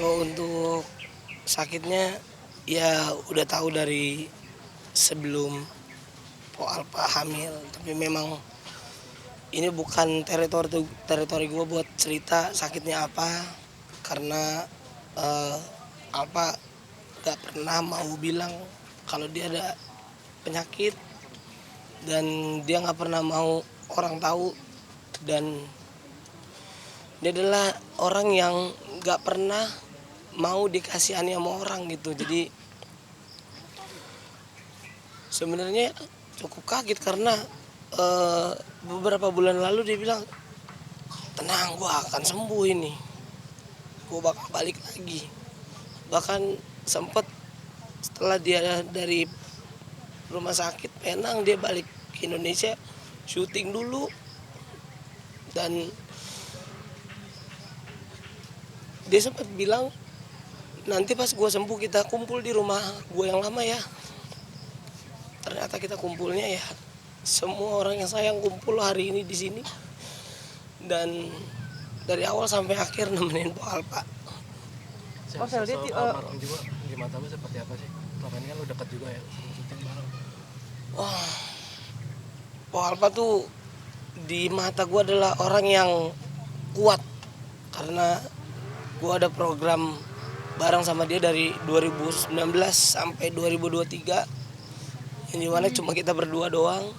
Kalau untuk sakitnya ya udah tahu dari sebelum Po Alpa hamil, tapi memang ini bukan teritori gue buat cerita sakitnya apa, karena eh, Alpa gak pernah mau bilang kalau dia ada penyakit, dan dia nggak pernah mau orang tahu, dan dia adalah orang yang nggak pernah mau dikasihani sama orang gitu. Jadi sebenarnya cukup kaget karena beberapa bulan lalu dia bilang, tenang, gua akan sembuh ini, gua bakal balik lagi. Bahkan sempet setelah dia dari rumah sakit Penang, dia balik ke Indonesia syuting dulu, dan dia sempat bilang nanti pas gua sembuh kita kumpul di rumah gua yang lama ya. Ternyata kita kumpulnya ya semua orang yang sayang kumpul hari ini di sini, dan dari awal sampai akhir nemenin Po Alpa. Sosok almarhum juga di matamu seperti apa sih? Selama ini kan lu dekat juga ya, sering syuting bareng. Wah, Po Alpa tuh di mata gue adalah orang yang kuat, karena gue ada program bareng sama dia dari 2019 sampai 2023, yang dimana cuma kita berdua doang,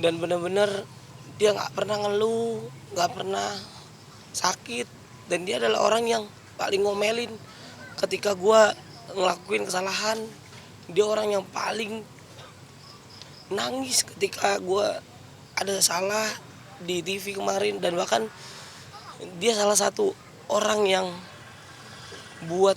dan bener-bener dia nggak pernah ngeluh, nggak pernah sakit, dan dia adalah orang yang paling ngomelin ketika gue ngelakuin kesalahan. Dia orang yang paling nangis ketika gue ada salah di TV kemarin, dan bahkan dia salah satu orang yang buat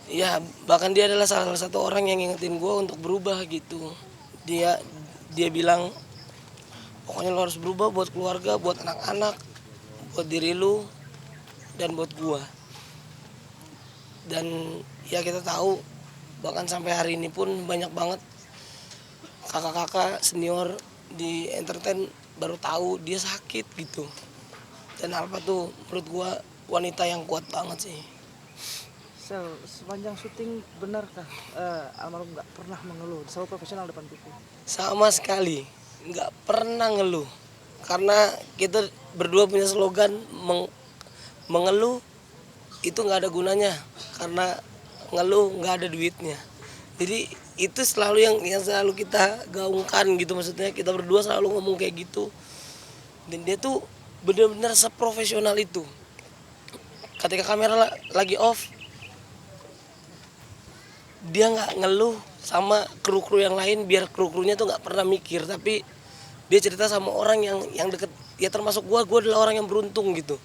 ya, bahkan dia adalah salah satu orang yang ngingetin gue untuk berubah gitu. Dia bilang pokoknya lo harus berubah buat keluarga, buat anak-anak, buat diri lu, dan buat gue. Dan ya kita tahu bahkan sampai hari ini pun banyak banget kakak-kakak senior di entertain baru tahu dia sakit gitu. Dan Alpa tuh menurut gua wanita yang kuat banget sih. Sepanjang syuting benarkah almarhum nggak pernah mengeluh, selalu profesional depan TV? Sama sekali nggak pernah ngeluh, karena kita berdua punya slogan mengeluh itu nggak ada gunanya, karena ngeluh nggak ada duitnya. Jadi itu selalu yang selalu kita gaungkan gitu, maksudnya kita berdua selalu ngomong kayak gitu. Dan dia tuh benar-benar seprofesional itu. Ketika kamera lagi off, dia nggak ngeluh sama kru-kru yang lain, biar kru-krunya tuh nggak pernah mikir, tapi dia cerita sama orang yang deket. Ya termasuk gue adalah orang yang beruntung gitu.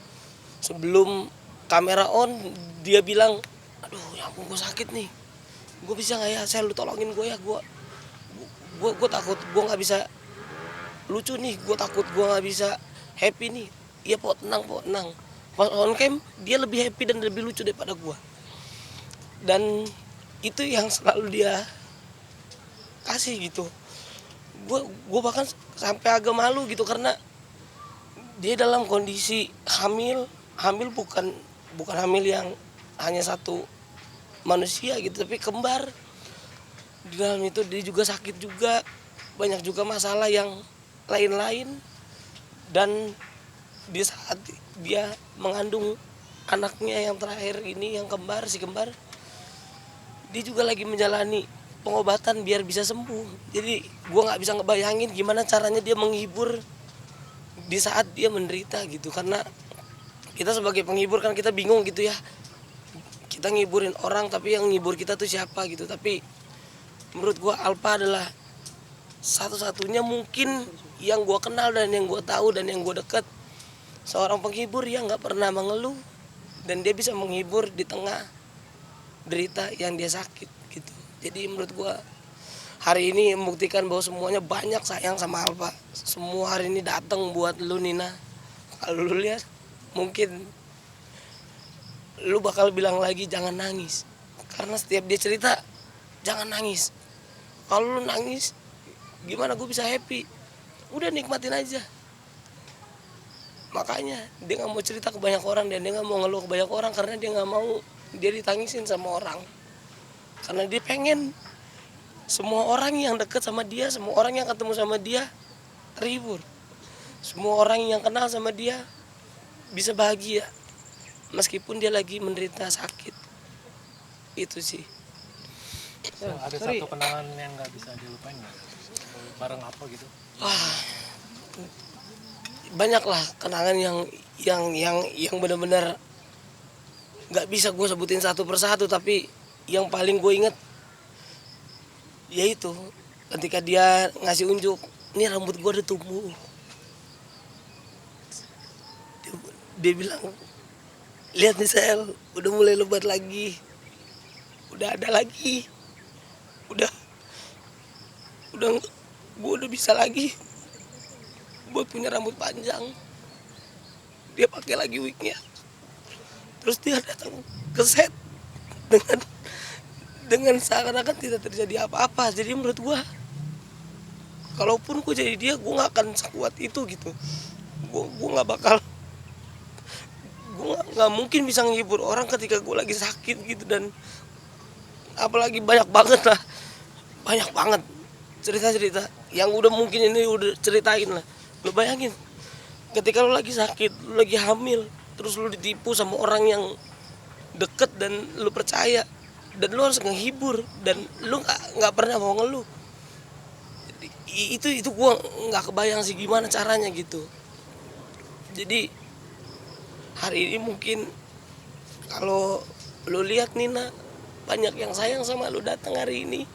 Sebelum kamera on, dia bilang, aduh ya ampun gue sakit nih, gue bisa nggak ya, saya lu tolongin gue ya, gue takut gue nggak bisa lucu nih, gue takut gue nggak bisa happy nih. Iya po, tenang po, tenang. Pas on cam dia lebih happy dan lebih lucu daripada gue, dan itu yang selalu dia kasih gitu. Gue bahkan sampai agak malu gitu, karena dia dalam kondisi hamil bukan hamil yang hanya satu manusia gitu, tapi kembar. Di dalam itu dia juga sakit juga, banyak juga masalah yang lain-lain. Dan di saat dia mengandung anaknya yang terakhir ini, yang kembar, si kembar, dia juga lagi menjalani pengobatan biar bisa sembuh. Jadi gue nggak bisa ngebayangin gimana caranya dia menghibur di saat dia menderita gitu, karena kita sebagai penghibur kan kita bingung gitu ya, kita ngiburin orang tapi yang ngibur kita tuh siapa gitu. Tapi menurut gue Alpa adalah satu-satunya mungkin yang gue kenal dan yang gue tahu dan yang gue deket, seorang penghibur yang nggak pernah mengeluh, dan dia bisa menghibur di tengah derita yang dia sakit gitu. Jadi menurut gue hari ini membuktikan bahwa semuanya banyak sayang sama Alpa. Semua hari ini datang buat lu Nina. Kalau lu lihat mungkin lu bakal bilang lagi jangan nangis, karena setiap dia cerita jangan nangis. Kalau lu nangis gimana gue bisa happy, udah nikmatin aja. Makanya dia nggak mau cerita ke banyak orang dan dia nggak mau ngeluh ke banyak orang karena dia nggak mau dia ditangisin sama orang, karena dia pengen semua orang yang dekat sama dia, semua orang yang ketemu sama dia terhibur, semua orang yang kenal sama dia bisa bahagia meskipun dia lagi menderita sakit. Itu sih. Ada Sorry. satu kenangan yang nggak bisa dilupain nggak? Bareng apa gitu? Wah, banyak lah kenangan yang benar-benar nggak bisa gue sebutin satu persatu, tapi yang paling gue inget yaitu ketika dia ngasih unjuk, ini rambut gue udah tumbuh. Dia bilang, lihat nih Sel, udah mulai lebat lagi, udah ada lagi, udah gue udah bisa lagi buat punya rambut panjang. Dia pakai lagi wignya, terus dia datang ke set dengan seakan-akan tidak terjadi apa-apa. Jadi menurut gua, kalaupun gua jadi dia, gua nggak akan sekuat itu gitu. Gua nggak bakal, gua nggak mungkin bisa menghibur orang ketika gua lagi sakit gitu. Dan apalagi banyak banget cerita-cerita yang udah mungkin ini udah ceritain lah. Lu bayangin ketika lu lagi sakit, lu lagi hamil, terus lu ditipu sama orang yang deket dan lu percaya, dan lu harus ngehibur dan lu nggak pernah mau ngeluh. Itu gua nggak kebayang sih gimana caranya gitu. Jadi hari ini mungkin kalau lu lihat Nina, banyak yang sayang sama lu datang hari ini.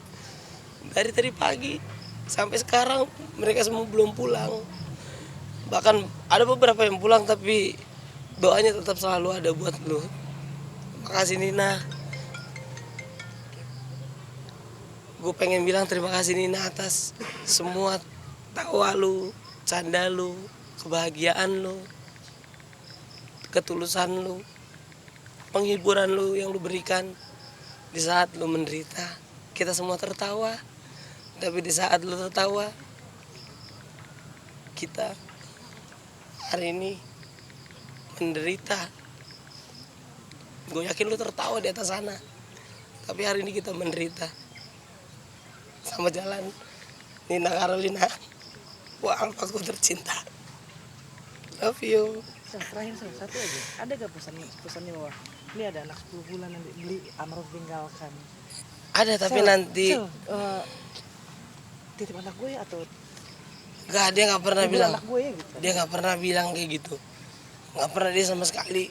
Dari tadi pagi sampai sekarang mereka semua belum pulang. Bahkan ada beberapa yang pulang tapi doanya tetap selalu ada buat lu. Makasih Nina. Gue pengen bilang terima kasih Nina atas semua tawa lu, canda lu, kebahagiaan lu, ketulusan lu, penghiburan lu yang lu berikan di saat lu menderita. Kita semua tertawa, tapi di saat lu tertawa, kita hari ini menderita. Gue yakin lu tertawa di atas sana, tapi hari ini kita menderita. Sama jalan Nina Carolina, wah almarhum tercinta. Love you. Terakhir satu aja. Ada gak pesannya bahwa ini ada anak 10 bulan yang beli almarhum tinggalkan? Ada tapi Sel, nanti titip anak gue atau dia nggak pernah bilang. anak gue ya gitu. Dia nggak pernah bilang kayak gitu. Nggak pernah dia sama sekali